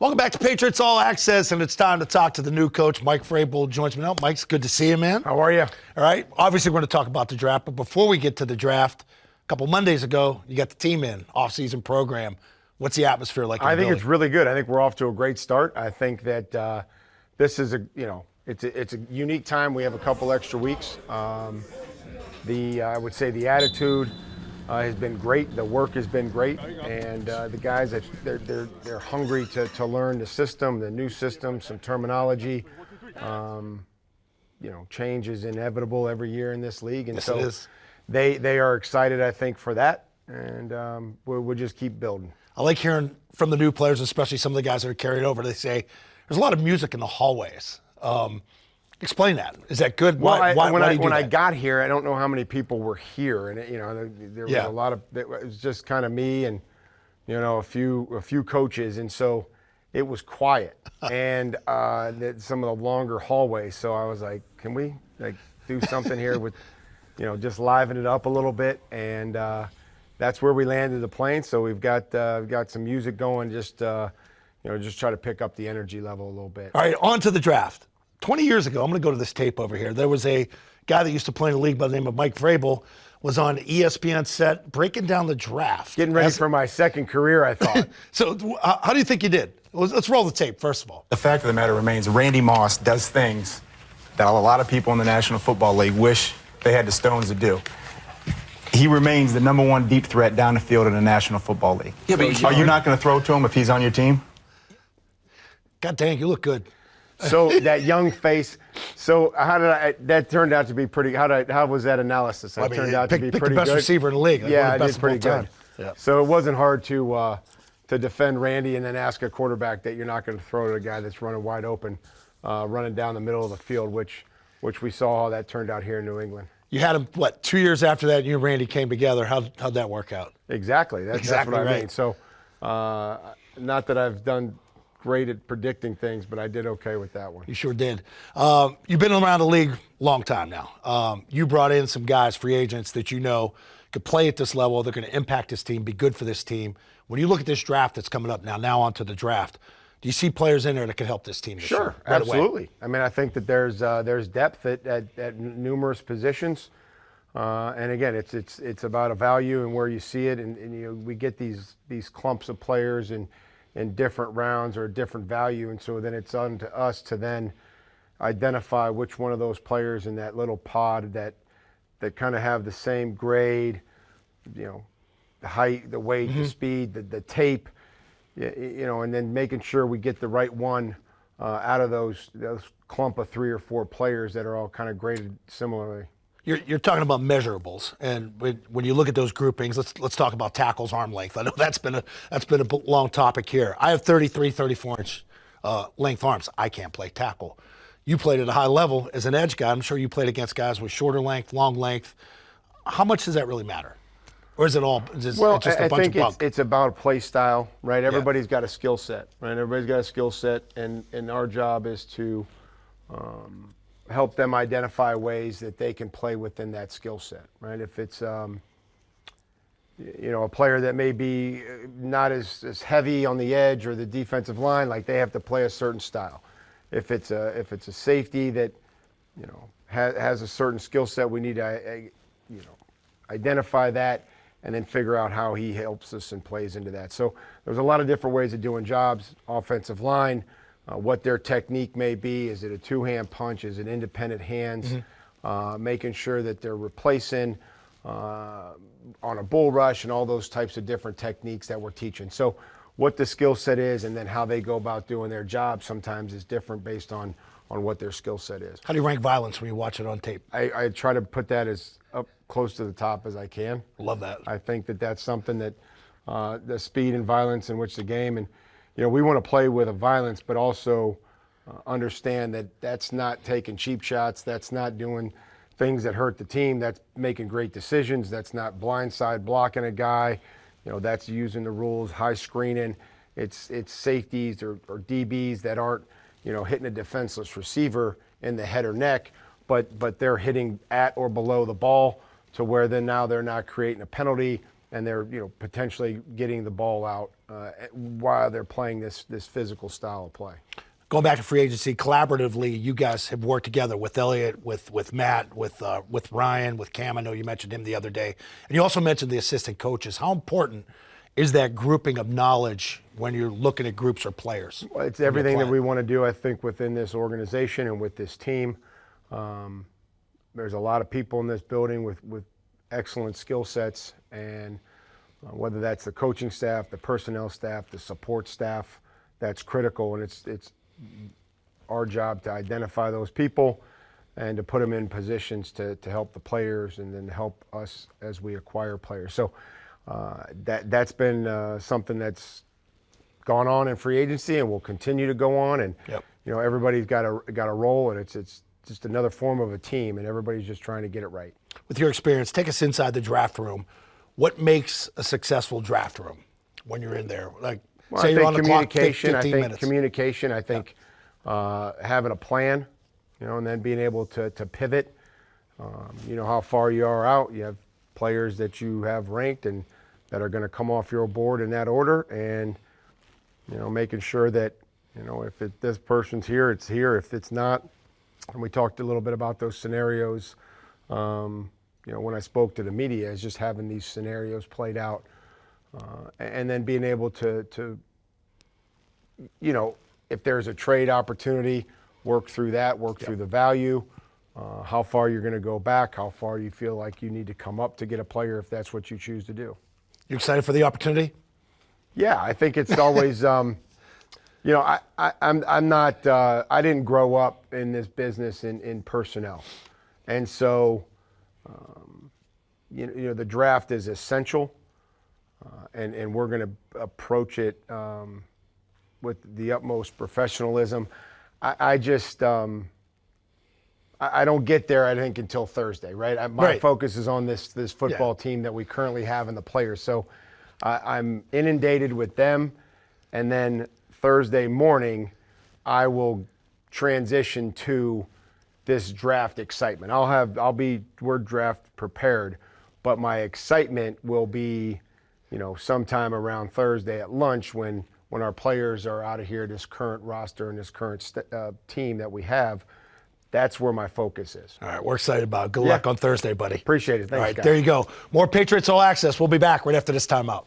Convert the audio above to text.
Welcome back to Patriots All Access, and it's time to talk to the new coach, Mike Vrabel, joins me now. Mike's good to see you, man. How are you? All right. Obviously, we're going to talk about the draft, but before we get to the draft, a couple Mondays ago, you got the team in, Offseason program. What's the atmosphere like? I think it's really good. I think we're off to a great start. I think that this is it's a unique time. We have a couple extra weeks. I would say the attitude has been great. The work has been great, and the guys they're hungry to learn the system, the new system, some terminology. Change is inevitable every year in this league, and yes, so it is. They are excited, I think, for that, and we'll just keep building. I like hearing from the new players, especially some of the guys that are carried over. They say there's a lot of music in the hallways. Explain that. Is that good? Well, Why when I got here, I don't know how many people were here, and there was a lot of. It was just kind of me and a few coaches, and so it was quiet and some of the longer hallways. So I was like, can we do something here with just liven it up a little bit, and that's where we landed the plane. So we've got some music going, just try to pick up the energy level a little bit. All right, on to the draft. 20 years ago, I'm going to go to this tape over here. There was a guy that used to play in the league by the name of Mike Vrabel, was on ESPN set breaking down the draft. Getting ready for my second career, I thought. So how do you think you did? Let's roll the tape, first of all. The fact of the matter remains, Randy Moss does things that a lot of people in the National Football League wish they had the stones to do. He remains the #1 deep threat down the field in the National Football League. Yeah, but are you not going to throw to him if he's on your team? God dang, you look good. So that young face. So that turned out to be pretty. How was that analysis? That turned out to be pretty the best good. receiver in the league. Yeah, I did pretty good. Yeah. So it wasn't hard to defend Randy and then ask a quarterback that you're not going to throw to a guy that's running wide open, running down the middle of the field, which we saw how that turned out here in New England. You had him, 2 years after that, you and Randy came together. How'd that work out? Exactly. That's what I mean. So not that I've done great at predicting things, but I did okay with that one. You sure did. You've been around the league a long time now. You brought in some guys, free agents, that could play at this level. They're going to impact this team, be good for this team. When you look at this draft that's coming up now on to the draft, do you see players in there that could help this team this year? Sure, absolutely. I mean, I think that there's depth at numerous positions, and again, it's about a value and where you see it, and we get these clumps of players in different rounds or a different value, and so then it's on to us to then identify which one of those players in that little pod that kind of have the same grade, the height, the weight, the speed, the tape. And then making sure we get the right one out of those clump of 3 or 4 players that are all kind of graded similarly. You're talking about measurables, and when you look at those groupings, let's talk about tackles, arm length. I know that's been a long topic here. I have 33, 34-inch length arms. I can't play tackle. You played at a high level as an edge guy. I'm sure you played against guys with shorter length, long length. How much does that really matter? Or is it all just a bunch of bunk? I think it's about play style, right? Everybody's got a skill set, right? Everybody's got a skill set, and our job is to help them identify ways that they can play within that skill set, right? If it's a player that may be not as heavy on the edge or the defensive line, like they have to play a certain style. If it's a safety that has a certain skill set, we need to identify that and then figure out how he helps us and plays into that. So there's a lot of different ways of doing jobs. Offensive line, what their technique may be. Is it a two-hand punch? Is it independent hands? Making sure that they're replacing on a bull rush and all those types of different techniques that we're teaching. So what the skill set is and then how they go about doing their job sometimes is different based on what their skill set is. How do you rank violence when you watch it on tape? I try to put that as up close to the top as I can. Love that. I think that's something that the speed and violence in which the game, and we want to play with a violence, but also understand that that's not taking cheap shots. That's not doing things that hurt the team. That's making great decisions. That's not blindside blocking a guy. That's using the rules, high screening. It's safeties or DBs that aren't hitting a defenseless receiver in the head or neck, but they're hitting at or below the ball to where then now they're not creating a penalty and they're potentially getting the ball out while they're playing this physical style of play. Going back to free agency, collaboratively, you guys have worked together with Elliott, with Matt, with Ryan, with Cam. I know you mentioned him the other day. And you also mentioned the assistant coaches. How important is that grouping of knowledge when you're looking at groups or players? Well, it's everything that we want to do, I think, within this organization and with this team. There's a lot of people in this building with excellent skill sets, and whether that's the coaching staff, the personnel staff, the support staff, that's critical. And it's our job to identify those people and to put them in positions to help the players and then help us as we acquire players. So that's been something that's gone on in free agency and will continue to go on. And everybody's got a role, and it's just another form of a team, and everybody's just trying to get it right. With your experience, take us inside the draft room. What makes a successful draft room when you're in there? Like, say you're on the clock, take 15 minutes. Communication, I think having a plan, and then being able to pivot. How far you are out. You have players that you have ranked and that are going to come off your board in that order, and making sure that if this person's here, it's here. If it's not, and we talked a little bit about those scenarios. When I spoke to the media, is just having these scenarios played out, and then being able to if there's a trade opportunity, work through that, work through the value, how far you're going to go back, how far you feel like you need to come up to get a player if that's what you choose to do. You excited for the opportunity? Yeah, I think it's always, I'm not, I didn't grow up in this business in personnel. And so, the draft is essential, and we're going to approach it with the utmost professionalism. I just, I don't get there, I think, until Thursday, right? My focus is on this football team that we currently have and the players. So I'm inundated with them, and then Thursday morning, I will transition to this draft excitement. We're draft prepared, but my excitement will be, sometime around Thursday at lunch when our players are out of here, this current roster and this current team that we have. That's where my focus is. All right, we're excited about it. Good luck on Thursday, buddy. Appreciate it. Thanks, All right, guys. there you go. More Patriots All Access. We'll be back right after this timeout.